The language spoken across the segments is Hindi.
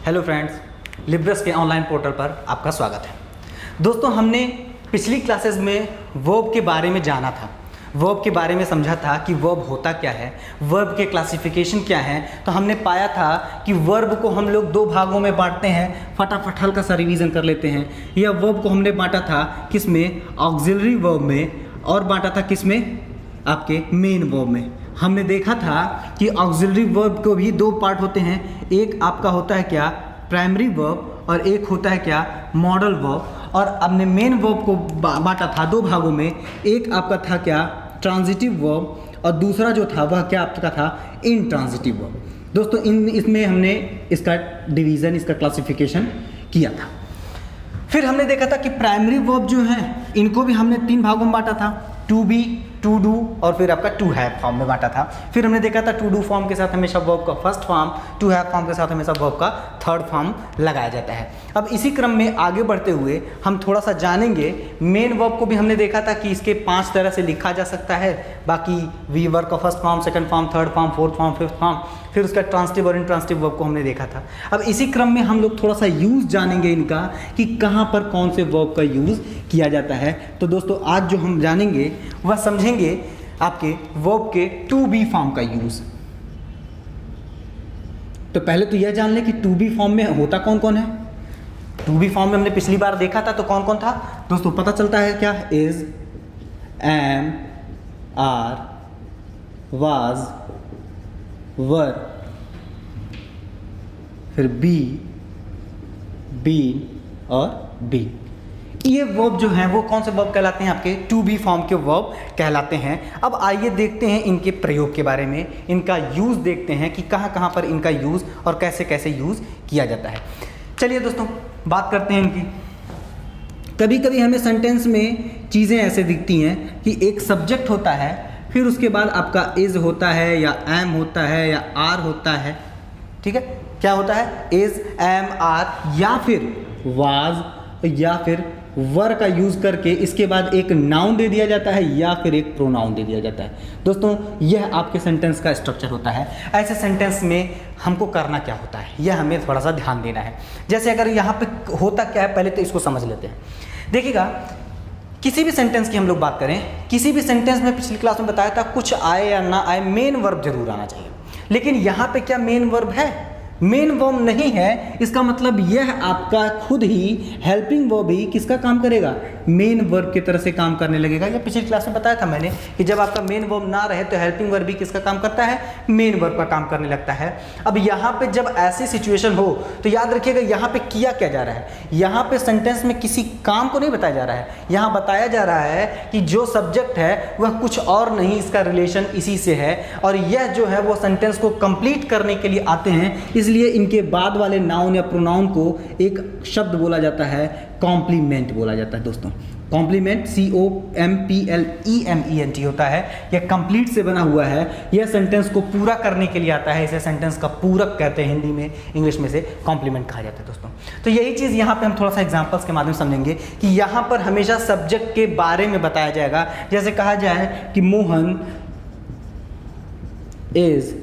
हेलो फ्रेंड्स, लिब्रस के ऑनलाइन पोर्टल पर आपका स्वागत है। दोस्तों, हमने पिछली क्लासेस में वर्ब के बारे में जाना था, वर्ब के बारे में समझा था कि वर्ब होता क्या है, वर्ब के क्लासिफिकेशन क्या है। तो हमने पाया था कि वर्ब को हम लोग दो भागों में बांटते हैं। फटाफट हल्का सा रिवीजन कर लेते हैं। यह वर्ब को हमने बांटा था किस में, ऑक्सिलरी वर्ब में, और बांटा था किस में, आपके मेन वर्ब में। हमने देखा था कि ऑक्सिलरी वर्ब को भी दो पार्ट होते हैं, एक आपका होता है क्या, प्राइमरी वर्ब, और एक होता है क्या, मॉडल वर्ब। और हमने मेन वर्ब को बांटा था दो भागों में, एक आपका था क्या, ट्रांजिटिव वर्ब, और दूसरा जो था वह क्या आपका था, इनट्रांजिटिव वर्ब। दोस्तों, इसमें हमने इसका डिवीज़न, इसका क्लासिफिकेशन किया था। फिर हमने देखा था कि प्राइमरी वर्ब जो हैं इनको भी हमने तीन भागों में बांटा था, टू बी, टू डू, और फिर आपका टू हैव फॉर्म में बांटा था। फिर हमने देखा था टू डू फॉर्म के साथ हमेशा वर्ब का first form, to have form के साथ हमेशा वर्ब का थर्ड फॉर्म लगाया जाता है। अब इसी क्रम में आगे बढ़ते हुए हम थोड़ा सा जानेंगे। मेन वर्ब को भी हमने देखा था कि इसके 5 तरह से लिखा जा सकता है। बाकी वी वर्ब का first form, second form, third form, fourth form, fifth form, फिर उसका ट्रांसिटिव और इनट्रांसिटिव वर्ब को हमने देखा था। अब इसी क्रम में हम लोग थोड़ा सा यूज़ जानेंगे इनका कि कहाँ पर कौन से वर्ब का यूज़ किया जाता है। तो दोस्तों, आज जो हम जानेंगे वह समझेंगे आपके वर्ब के टू बी फॉर्म का यूज़। तो पहले तो यह जान लें कि टू बी फॉर्म में होता कौन कौन है। टू बी फॉर्म में हमने पिछली बार देखा था, तो कौन कौन था दोस्तों, पता चलता है क्या, is, am, are, was, were, फिर बी, बीन और बी। ये वर्ब जो हैं वो कौन से वर्ब कहलाते हैं, आपके टू बी फॉर्म के वर्ब कहलाते हैं। अब आइए देखते हैं इनके प्रयोग के बारे में, इनका यूज़ देखते हैं कि कहाँ कहाँ पर इनका यूज़ और कैसे कैसे यूज़ किया जाता है। चलिए दोस्तों, बात करते हैं इनकी। कभी कभी हमें सेंटेंस में चीज़ें ऐसे दिखती हैं कि एक सब्जेक्ट होता है, फिर उसके बाद आपका इज होता है, या एम होता है, या आर होता है। ठीक है, क्या होता है, इज, एम, आर, या फिर वाज, या फिर वर का यूज़ करके इसके बाद एक नाउन दे दिया जाता है, या फिर एक प्रोनाउन दे दिया जाता है। दोस्तों, यह आपके सेंटेंस का स्ट्रक्चर होता है। ऐसे सेंटेंस में हमको करना क्या होता है, यह हमें थोड़ा सा ध्यान देना है। जैसे अगर यहाँ पे होता क्या है, पहले तो इसको समझ लेते हैं। देखिएगा, किसी भी सेंटेंस की हम लोग बात करें, किसी भी सेंटेंस में पिछली क्लास में बताया था कुछ आए या ना आए, मेन वर्ब जरूर आना चाहिए। लेकिन यहाँ पे क्या मेन वर्ब है, मेन वर्ब नहीं है। इसका मतलब यह आपका खुद ही हेल्पिंग वर्ब ही किसका काम करेगा, मेन वर्ब की तरह से काम करने लगेगा। ये पिछली क्लास में बताया था मैंने कि जब आपका मेन वर्ब ना रहे तो हेल्पिंग वर्ब भी किसका काम करता है, मेन वर्ब का काम करने लगता है। अब यहाँ पे जब ऐसी सिचुएशन हो तो याद रखिएगा यहाँ पे किया क्या जा रहा है, यहाँ पे सेंटेंस में किसी काम को नहीं बताया जा रहा है। यहाँ बताया जा रहा है कि जो सब्जेक्ट है वह कुछ और नहीं, इसका रिलेशन इसी से है, और यह जो है वो सेंटेंस को कंप्लीट करने के लिए आते हैं। इसलिए इनके बाद वाले नाउन या प्रोनाउन को एक शब्द बोला जाता है, कॉम्प्लीमेंट बोला जाता है। दोस्तों, कॉम्प्लीमेंट COMPLEMENT होता है, यह कंप्लीट से बना हुआ है। यह सेंटेंस को पूरा करने के लिए आता है, इसे सेंटेंस का पूरक कहते हैं हिंदी में, इंग्लिश में से कॉम्प्लीमेंट कहा जाता है। दोस्तों, तो यही चीज़ यहाँ पे हम थोड़ा सा एग्जांपल्स के माध्यम से समझेंगे कि यहाँ पर हमेशा सब्जेक्ट के बारे में बताया जाएगा। जैसे कहा जाए कि Mohan is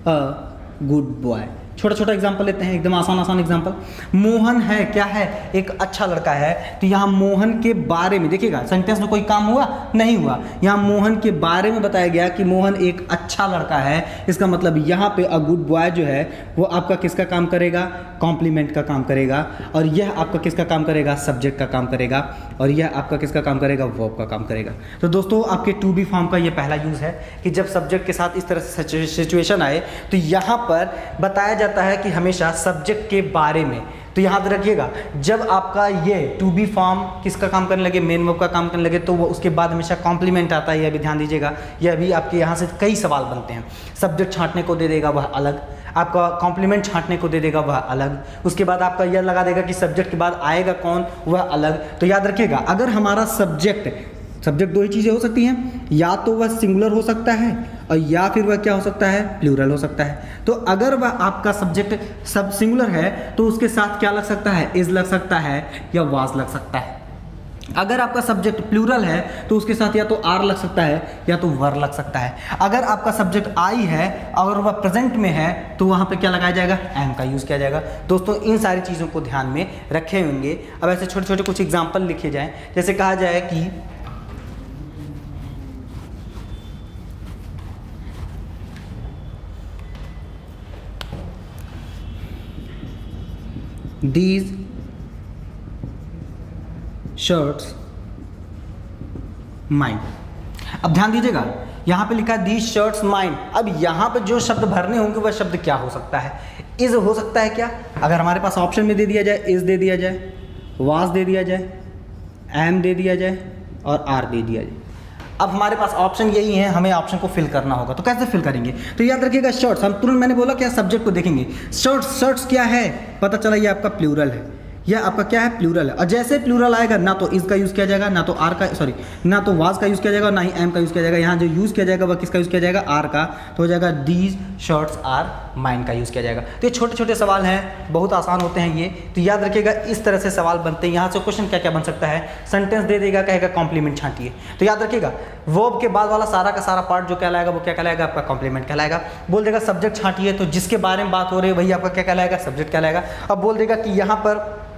a good boy. छोटा छोटा एग्जाम्पल लेते हैं, एकदम आसान एग्जाम्पल। मोहन है, क्या है, एक अच्छा लड़का है। तो यहाँ मोहन के बारे में देखिएगा, सेंटेंस में कोई काम हुआ नहीं हुआ, यहाँ मोहन के बारे में बताया गया कि मोहन एक अच्छा लड़का है। इसका मतलब यहाँ पे अ गुड बॉय जो है वो आपका किसका काम करेगा, कॉम्प्लीमेंट का काम करेगा, और यह आपका किसका काम करेगा, सब्जेक्ट का काम करेगा, और यह आपका किसका काम करेगा, वर्ब का काम करेगा। तो दोस्तों, आपके टू बी फॉर्म का ये पहला यूज़ है कि जब सब्जेक्ट के साथ इस तरह से सिचुएशन आए तो यहाँ पर बताया जाता है कि हमेशा सब्जेक्ट के बारे में। तो याद रखिएगा, जब आपका ये टू बी फॉर्म किसका काम करने लगे, मेन वर्ब का काम करने लगे, तो वो उसके बाद हमेशा कॉम्प्लीमेंट आता है। यह भी ध्यान दीजिएगा, यह भी आपके यहाँ से कई सवाल बनते हैं। सब्जेक्ट छांटने को दे देगा वह अलग, आपका कॉम्प्लीमेंट छांटने को दे देगा वह अलग, उसके बाद आपका यह लगा देगा कि सब्जेक्ट के बाद आएगा कौन, वह अलग। तो याद रखिएगा, अगर हमारा सब्जेक्ट दो ही चीज़ें हो सकती हैं, या तो वह सिंगुलर हो सकता है और या फिर वह क्या हो सकता है, प्लूरल हो सकता है। तो अगर वह आपका सब्जेक्ट सब सिंगुलर है तो उसके साथ क्या लग सकता है, इज लग सकता है या वाज लग सकता है। अगर आपका सब्जेक्ट प्लूरल है तो उसके साथ या तो आर लग सकता है या तो वर लग सकता है। अगर आपका सब्जेक्ट आई है और वह प्रेजेंट में है तो वहाँ पे क्या लगाया जाएगा, एम का यूज़ किया जाएगा। दोस्तों इन सारी चीज़ों को ध्यान में रखे होंगे। अब ऐसे छोटे छोटे कुछ एग्जाम्पल लिखे जाएँ, जैसे कहा जाए कि these shirts mine। अब ध्यान दीजिएगा, यहाँ पे लिखा है these shirts mine। अब यहाँ पे जो शब्द भरने होंगे वह शब्द क्या हो सकता है, इज हो सकता है क्या, अगर हमारे पास ऑप्शन में दे दिया जाए इज दे दिया जाए, वाज दे दिया जाए, एम दे दिया जाए और आर दे दिया जाए। अब हमारे पास ऑप्शन यही है, हमें ऑप्शन को फिल करना होगा। तो कैसे फिल करेंगे, तो याद रखिएगा शर्ट्स, हम तुरंत मैंने बोला क्या सब्जेक्ट को देखेंगे, शर्ट्स क्या है, पता चला ये आपका प्लूरल है, यह आपका क्या है प्लूरल है। और जैसे प्लूरल आएगा ना तो इज का यूज़ किया जाएगा, ना तो आर का ना तो वाज का यूज़ किया जाएगा, ना ही एम का यूज़ किया जाएगा। यहाँ जो यूज़ किया जाएगा वह किसका यूज़ किया जाएगा, आर का, तो हो जाएगा दीज शर्ट्स आर माइन का यूज़ किया जाएगा। तो ये छोटे छोटे सवाल हैं, बहुत आसान होते हैं ये, तो याद रखिएगा इस तरह से सवाल बनते हैं। यहाँ से क्वेश्चन क्या क्या बन सकता है, सेंटेंस दे देगा, कहेगा कॉम्प्लीमेंट छांटिए, तो याद रखिएगा वर्ब के बाद वाला सारा का सारा पार्ट जो कहलाएगा वो क्या कहलाएगा, आपका कॉम्प्लीमेंट कहलाएगा। बोल देगा सब्जेक्ट छांटिए, तो जिसके बारे में बात हो रही है वही आपका क्या कहलाएगा, सब्जेक्ट कहलाएगा। अब बोल देगा कि यहाँ पर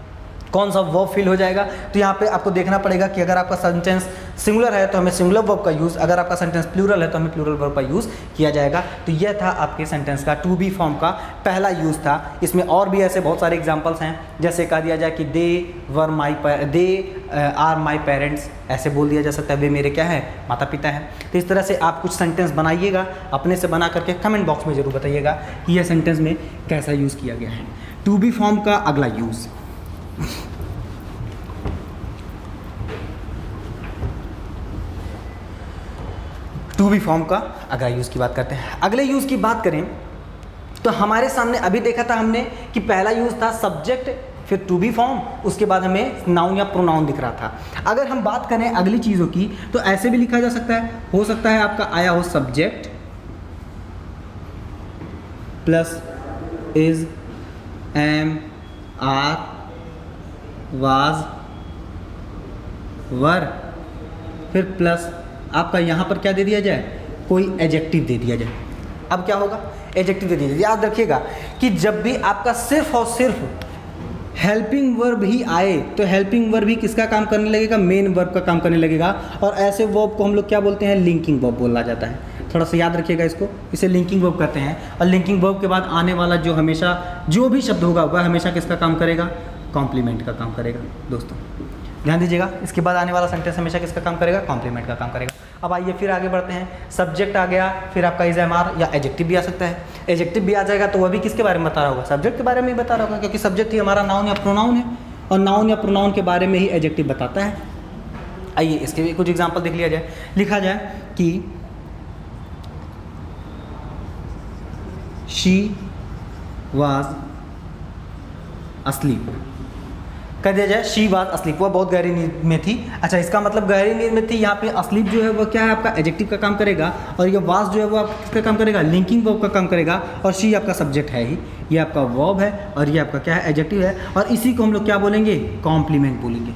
कौन सा वर्ब फिल हो जाएगा, तो यहाँ पे आपको देखना पड़ेगा कि अगर आपका सेंटेंस सिंगुलर है तो हमें सिंगुलर वर्ब का यूज़, अगर आपका सेंटेंस प्लूरल है तो हमें प्लूरल वर्ब का यूज़ किया जाएगा। तो यह था आपके सेंटेंस का टू बी फॉर्म का पहला यूज़ था। इसमें और भी ऐसे बहुत सारे एग्जांपल्स हैं, जैसे कह दिया जाए कि दे आर माई पेरेंट्स, ऐसे बोल दिया जा सकता है वे मेरे क्या है, माता पिता हैं। तो इस तरह से आप कुछ सेंटेंस बनाइएगा, अपने से बना करके कमेंट बॉक्स में ज़रूर बताइएगा कि यह सेंटेंस में कैसा यूज़ किया गया है। टू बी फॉर्म का अगला यूज़, टू बी फॉर्म का अगला यूज़ की बात करते हैं। अगले यूज़ की बात करें तो हमारे सामने अभी देखा था हमने कि पहला यूज़ था सब्जेक्ट, फिर टू बी फॉर्म, उसके बाद हमें नाउन या प्रोनाउन दिख रहा था। अगर हम बात करें अगली चीज़ों की तो ऐसे भी लिखा जा सकता है, हो सकता है आपका आया हो subject plus is, am, are, was, were, फिर प्लस आपका यहाँ पर क्या दे दिया जाए, कोई एडजेक्टिव दे दिया जाए। अब क्या होगा, एडजेक्टिव दे दिया जाए। याद रखिएगा कि जब भी आपका सिर्फ और सिर्फ हेल्पिंग वर्ब ही आए तो हेल्पिंग वर्ब ही किसका काम करने लगेगा, मेन वर्ब का काम करने लगेगा। और ऐसे वर्ब को हम लोग क्या बोलते हैं, लिंकिंग वर्ब बोला जाता है। थोड़ा सा याद रखिएगा इसको, इसे लिंकिंग वर्ब कहते हैं। और लिंकिंग वर्ब के बाद आने वाला जो हमेशा जो भी शब्द होगा वह हमेशा किसका काम करेगा, कॉम्प्लीमेंट का काम करेगा। दोस्तों ध्यान दीजिएगा, इसके बाद आने वाला सेंटेंस हमेशा किसका काम करेगा, कॉम्प्लीमेंट का काम करेगा। अब आइए फिर आगे बढ़ते हैं। सब्जेक्ट आ गया, फिर आपका इज, एम, आर या एडजेक्टिव भी आ सकता है। एडजेक्टिव भी आ जाएगा तो वह भी किसके बारे में बता रहा होगा, सब्जेक्ट के बारे में ही बता रहा होगा, क्योंकि सब्जेक्ट ही हमारा नाउन या प्रोनाउन है और नाउन या प्रोनाउन के बारे में ही एडजेक्टिव बताता है। आइए इसके भी कुछ एग्जाम्पल देख लिया जाए। लिखा जाए कि शी वाज asleep, कह दिया जाए शी वाज asleep, वह बहुत गहरी नींद में थी। अच्छा, इसका मतलब गहरी नींद में थी, यहाँ पे asleep जो है वो क्या है, आपका एडजेक्टिव का काम करेगा। और ये वाज जो है वो आपका किसका काम करेगा, लिंकिंग वर्ब का काम करेगा। और शी आपका सब्जेक्ट है ही, ये आपका वर्ब है और ये आपका क्या है, एडजेक्टिव है। और इसी को हम लोग क्या बोलेंगे, कॉम्प्लीमेंट बोलेंगे।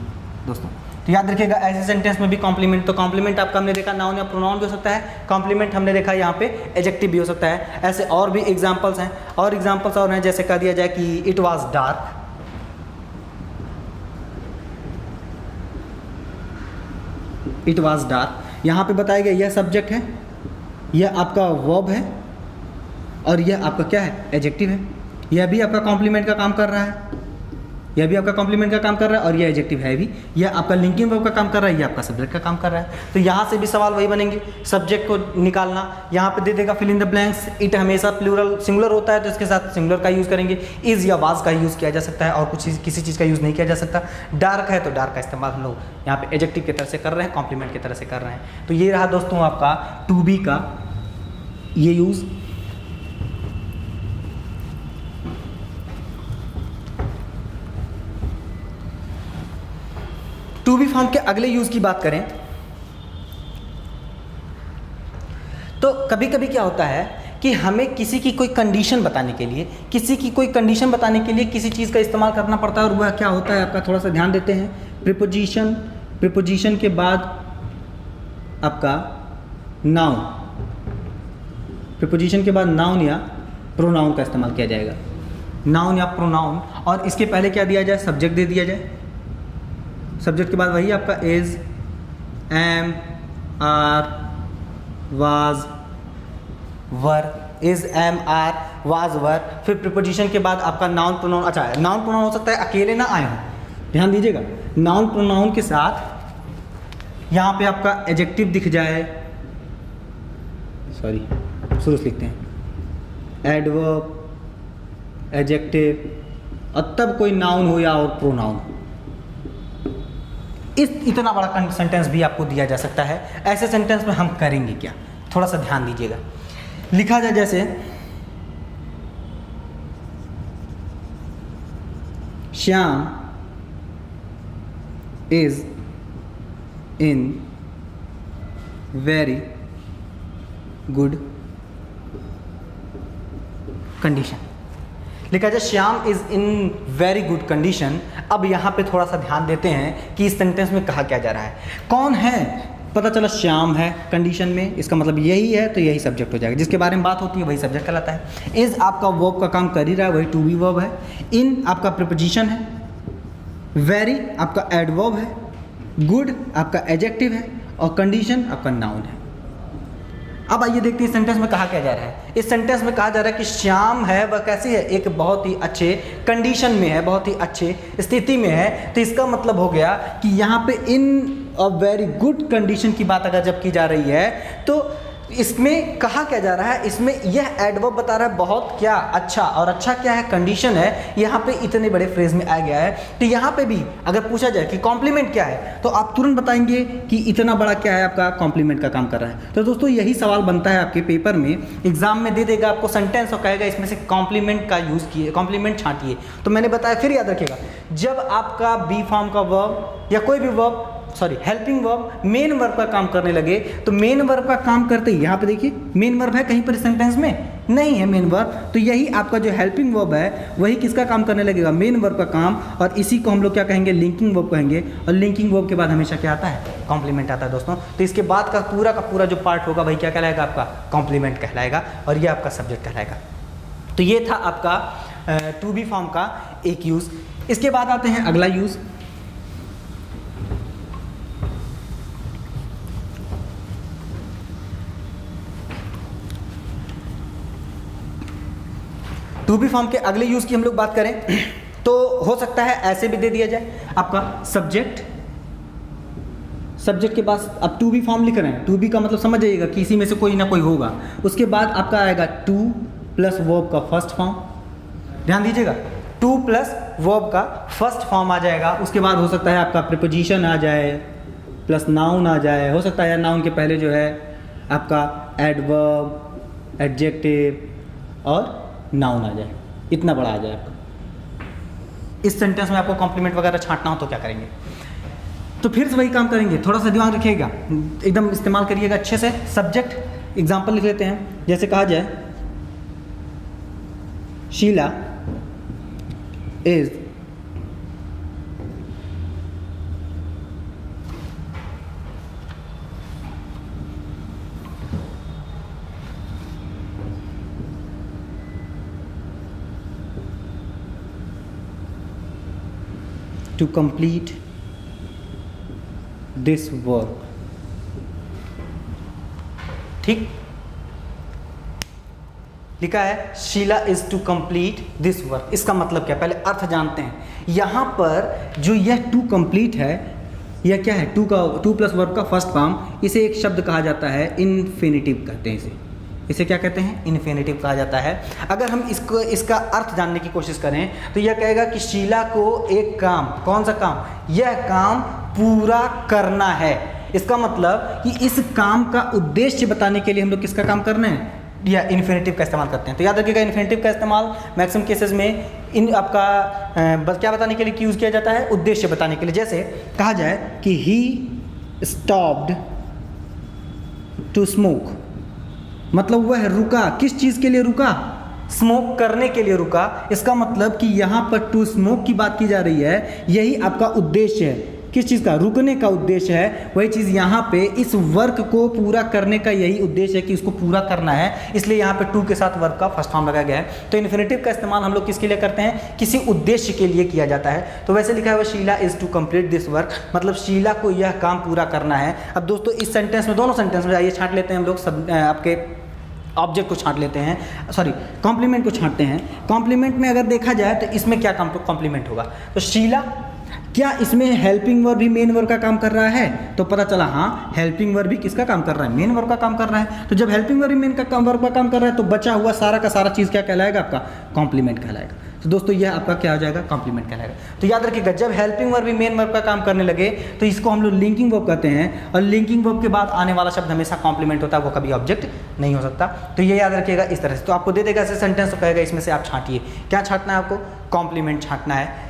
दोस्तों तो याद रखिएगा ऐसे सेंटेंस में भी कॉम्प्लीमेंट, तो कॉम्प्लीमेंट आपका हमने देखा नाउन या प्रोनाउन भी हो सकता है, कॉम्प्लीमेंट हमने देखा यहाँ पे एडजेक्टिव भी हो सकता है। ऐसे और भी एग्जांपल्स हैं, और एग्जांपल्स और हैं, जैसे कह दिया जाए कि it was dark, it was dark, यहाँ पे बताया गया यह सब्जेक्ट है, यह आपका वर्ब है और यह आपका क्या है, एडजेक्टिव है। यह भी आपका कॉम्प्लीमेंट का काम कर रहा है, यह भी आपका कॉम्प्लीमेंट का काम कर रहा है और यह एडजेक्टिव है भी। यह आपका लिंकिंग वर्ब का काम कर रहा है, यह आपका सब्जेक्ट का काम कर रहा है। तो यहाँ से भी सवाल वही बनेंगे, सब्जेक्ट को निकालना। यहाँ पे दे देगा fill in the blanks, it हमेशा प्लूरल सिंगुलर होता है तो इसके साथ सिंगुलर का यूज़ करेंगे। इज़ या वाज का यूज़ किया जा सकता है और कुछ किसी चीज़ का यूज़ नहीं किया जा सकता। डार्क है तो डार्क का इस्तेमाल हम लोग यहाँ पे एडजेक्टिव की तरह से कर रहे हैं, कॉम्प्लीमेंट की तरह से कर रहे हैं। तो ये रहा दोस्तों आपका टू बी का ये यूज़। टू बी फॉर्म के अगले यूज की बात करें तो कभी कभी क्या होता है कि हमें किसी की कोई कंडीशन बताने के लिए, किसी चीज़ का इस्तेमाल करना पड़ता है। और वह क्या होता है आपका, थोड़ा सा ध्यान देते हैं, प्रीपोजिशन प्रीपोजिशन के बाद आपका नाउन, प्रीपोजिशन के बाद नाउन या प्रोनाउन का इस्तेमाल किया जाएगा, नाउन या प्रोनाउन। और इसके पहले क्या दिया जाए, सब्जेक्ट दे दिया जाए। सब्जेक्ट के बाद वही आपका is, am, are, was, were, is, am, are, was, were. फिर प्रीपोजिशन के बाद आपका नाउन प्रोनाउन। अच्छा, नाउन प्रोनाउन हो सकता है अकेले ना आए हों, ध्यान दीजिएगा। नाउन प्रोनाउन के साथ यहाँ पे आपका एडजेक्टिव दिख जाए, सॉरी शुरू से लिखते हैं, एडवर्ब, एडजेक्टिव, और तब कोई नाउन हो या और प्रोनाउन। इतना बड़ा सेंटेंस भी आपको दिया जा सकता है। ऐसे सेंटेंस में हम करेंगे क्या, थोड़ा सा ध्यान दीजिएगा। लिखा जाए जैसे Shyam is in very good condition. लिखा जाए Shyam is in very good condition. अब यहाँ पे थोड़ा सा ध्यान देते हैं कि इस सेंटेंस में कहा क्या जा रहा है, कौन है। पता चला श्याम है कंडीशन में, इसका मतलब यही है, तो यही सब्जेक्ट हो जाएगा। जिसके बारे में बात होती है वही सब्जेक्ट कहलाता है। इज आपका वर्ब का काम कर ही रहा है, वही टू बी वर्ब है। इन आपका प्रीपोजिशन है, वेरी आपका एडवर्ब है, गुड आपका एडजेक्टिव है, और कंडीशन आपका नाउन है। अब आइए देखते हैं इस सेंटेंस में कहा क्या जा रहा है। इस सेंटेंस में कहा जा रहा है कि श्याम है वह कैसी है, एक बहुत ही अच्छे कंडीशन में है, बहुत ही अच्छे स्थिति में है। तो इसका मतलब हो गया कि यहाँ पे इन अ वेरी गुड कंडीशन की बात अगर जब की जा रही है तो इसमें कहा क्या जा रहा है, इसमें यह एडवर्ब बता रहा है बहुत क्या अच्छा, और अच्छा क्या है, कंडीशन है। यहाँ पे इतने बड़े फ्रेज में आ गया है। तो यहाँ पे भी अगर पूछा जाए कि कॉम्प्लीमेंट क्या है, तो आप तुरंत बताएंगे कि इतना बड़ा क्या है, आपका कॉम्प्लीमेंट का काम कर रहा है। तो दोस्तों यही सवाल बनता है आपके पेपर में, एग्जाम में दे देगा आपको सेंटेंस और कहेगा इसमें से कॉम्प्लीमेंट का यूज़ किए, कॉम्प्लीमेंट छांटिए। तो मैंने बताया, फिर याद रखिएगा, जब आपका बी फॉर्म का वर्ब या कोई भी verb, sorry helping verb main verb का काम करने लगे, तो मेन वर्ब का काम करते ही यहाँ पे देखिए मेन वर्ब है, कहीं पर सेंटेंस में नहीं है मेन वर्ब, तो यही आपका जो हेल्पिंग वर्ब है वही किसका काम करने लगेगा, मेन वर्ब का काम। और इसी को हम लोग क्या कहेंगे, लिंकिंग वर्ब कहेंगे। और लिंकिंग वर्ब के बाद हमेशा क्या आता है, कॉम्प्लीमेंट आता है दोस्तों। तो इसके बाद का पूरा जो पार्ट होगा वही क्या कहलाएगा, आपका कॉम्प्लीमेंट कहलाएगा, और ये आपका सब्जेक्ट कहलाएगा। तो ये था आपका टू बी फॉर्म का एक यूज़। इसके बाद आते हैं अगला यूज़। टू बी फॉर्म के अगले यूज़ की हम लोग बात करें तो हो सकता है ऐसे भी दे दिया जाए, आपका सब्जेक्ट, सब्जेक्ट के पास अब टू बी फॉर्म लिख रहे हैं, टू बी का मतलब समझ जाइएगा कि इसी में से कोई ना कोई होगा। उसके बाद आपका आएगा टू प्लस वर्ब का फर्स्ट फॉर्म, ध्यान दीजिएगा, टू प्लस वर्ब का फर्स्ट फॉर्म आ जाएगा। उसके बाद हो सकता है आपका प्रीपोजिशन आ जाए प्लस नाउन आ जाए, हो सकता है या नाउन के पहले जो है आपका एडवर्ब, एडजेक्टिव और नाउन आ जाए, इतना बड़ा आ जाए आपका। इस सेंटेंस में आपको कॉम्प्लीमेंट वगैरह छांटना हो तो क्या करेंगे, तो फिर से वही काम करेंगे, थोड़ा सा दिमाग रखिएगा, एकदम इस्तेमाल करिएगा अच्छे से। सब्जेक्ट एग्जांपल लिख लेते हैं, जैसे कहा जाए Sheela is to complete this work। ठीक, लिखा है Sheela is to complete this work. इसका मतलब क्या, पहले अर्थ जानते हैं। यहां पर जो यह टू कंप्लीट है, यह क्या है, टू प्लस वर्ब का फर्स्ट फॉर्म, इसे एक शब्द कहा जाता है, इन्फिनिटिव कहते हैं इसे क्या कहते हैं, इन्फिनिटिव कहा जाता है। अगर हम इसका अर्थ जानने की कोशिश करें तो यह कहेगा कि शीला को एक काम, कौन सा काम, यह काम पूरा करना है। इसका मतलब कि इस काम का उद्देश्य बताने के लिए हम लोग किसका काम करना है, या इन्फिनिटिव का इस्तेमाल करते हैं। तो याद रखिएगा इन्फिनिटिव का इस्तेमाल मैक्सिमम केसेस में इन आपका क्या बताने के लिए यूज़ किया जाता है, उद्देश्य बताने के लिए। जैसे कहा जाए कि ही स्टॉप्ड टू स्मोक, मतलब वह रुका, किस चीज़ के लिए रुका, स्मोक करने के लिए रुका। इसका मतलब कि यहाँ पर टू स्मोक की बात की जा रही है, यही आपका उद्देश्य है किस चीज़ का, रुकने का उद्देश्य है, वही चीज़ यहाँ पे इस वर्क को पूरा करने का यही उद्देश्य है कि उसको पूरा करना है, इसलिए यहाँ पे टू के साथ वर्क का फर्स्ट फॉर्म लगाया गया है। तो इन्फिनेटिव का इस्तेमाल हम लोग किसके लिए करते हैं, किसी उद्देश्य के लिए किया जाता है। तो वैसे लिखा है Sheela is to complete this work, मतलब शीला को यह काम पूरा करना है। अब दोस्तों इस सेंटेंस में, दोनों सेंटेंस में आइए छांट लेते हैं हम लोग सब आपके ऑब्जेक्ट को छांट लेते हैं, सॉरी कॉम्प्लीमेंट को छांटते हैं। कॉम्प्लीमेंट में अगर देखा जाए तो इसमें क्या कॉम्प्लीमेंट होगा, तो शीला, क्या इसमें हेल्पिंग वर्ब भी मेन वर्ब का काम कर रहा है, तो पता चला हाँ हेल्पिंग वर्ब भी किसका काम कर रहा है, मेन वर्ब का काम कर रहा है। तो जब हेल्पिंग वर्ब भी मेन का वर्ब का काम कर रहा है तो बचा हुआ सारा का सारा चीज़ क्या कहलाएगा, आपका कॉम्प्लीमेंट कहलाएगा। तो दोस्तों यह आपका क्या हो जाएगा, कॉम्प्लीमेंट कहलाएगा। तो याद रखिएगा जब हेल्पिंग वर्ब भी मेन वर्ब का काम करने लगे तो इसको हम लोग लिंकिंग वर्ब कहते हैं, और लिंकिंग वर्ब के बाद आने वाला शब्द हमेशा कॉम्प्लीमेंट होता है, वो कभी ऑब्जेक्ट नहीं हो सकता। तो ये याद रखिएगा इस तरह से। तो आपको दे देगा ऐसे सेंटेंस, तो कहेगा इसमें से आप छांटिए, क्या छांटना है आपको, कॉम्प्लीमेंट छांटना है।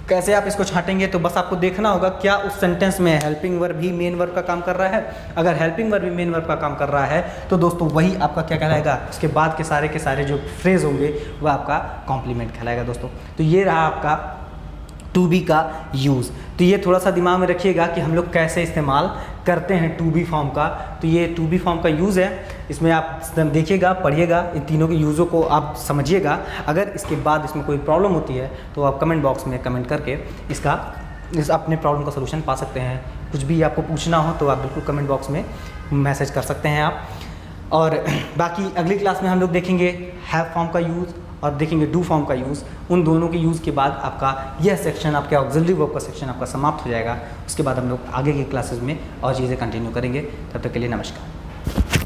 कैसे आप इसको छांटेंगे, तो बस आपको देखना होगा क्या उस सेंटेंस में हेल्पिंग वर्ब भी मेन वर्ब का काम कर रहा है। अगर हेल्पिंग वर्ब भी मेन वर्ब का काम कर रहा है तो दोस्तों वही आपका क्या कहलाएगा, उसके बाद के सारे जो फ्रेज होंगे वह आपका कॉम्प्लीमेंट कहलाएगा दोस्तों। तो ये रहा आपका टू बी का यूज़। तो ये थोड़ा सा दिमाग में रखिएगा कि हम लोग कैसे इस्तेमाल करते हैं टू बी फॉर्म का। तो ये टू बी फॉर्म का यूज़ है, इसमें आप देखिएगा, पढ़िएगा, इन तीनों के यूज़ों को आप समझिएगा। अगर इसके बाद इसमें कोई प्रॉब्लम होती है तो आप कमेंट बॉक्स में कमेंट करके इस अपने प्रॉब्लम का सोल्यूशन पा सकते हैं। कुछ भी आपको पूछना हो तो आप बिल्कुल कमेंट बॉक्स में मैसेज कर सकते हैं आप। और बाकी अगली क्लास में हम लोग देखेंगे हैव फॉर्म का यूज़ और देखेंगे डू फॉर्म का यूज़। उन दोनों के यूज़ के बाद आपका यह सेक्शन, आपके ऑक्सिलरी वर्ब का सेक्शन आपका समाप्त हो जाएगा। उसके बाद हम लोग आगे की क्लासेस में और चीज़ें कंटिन्यू करेंगे। तब तक के लिए नमस्कार।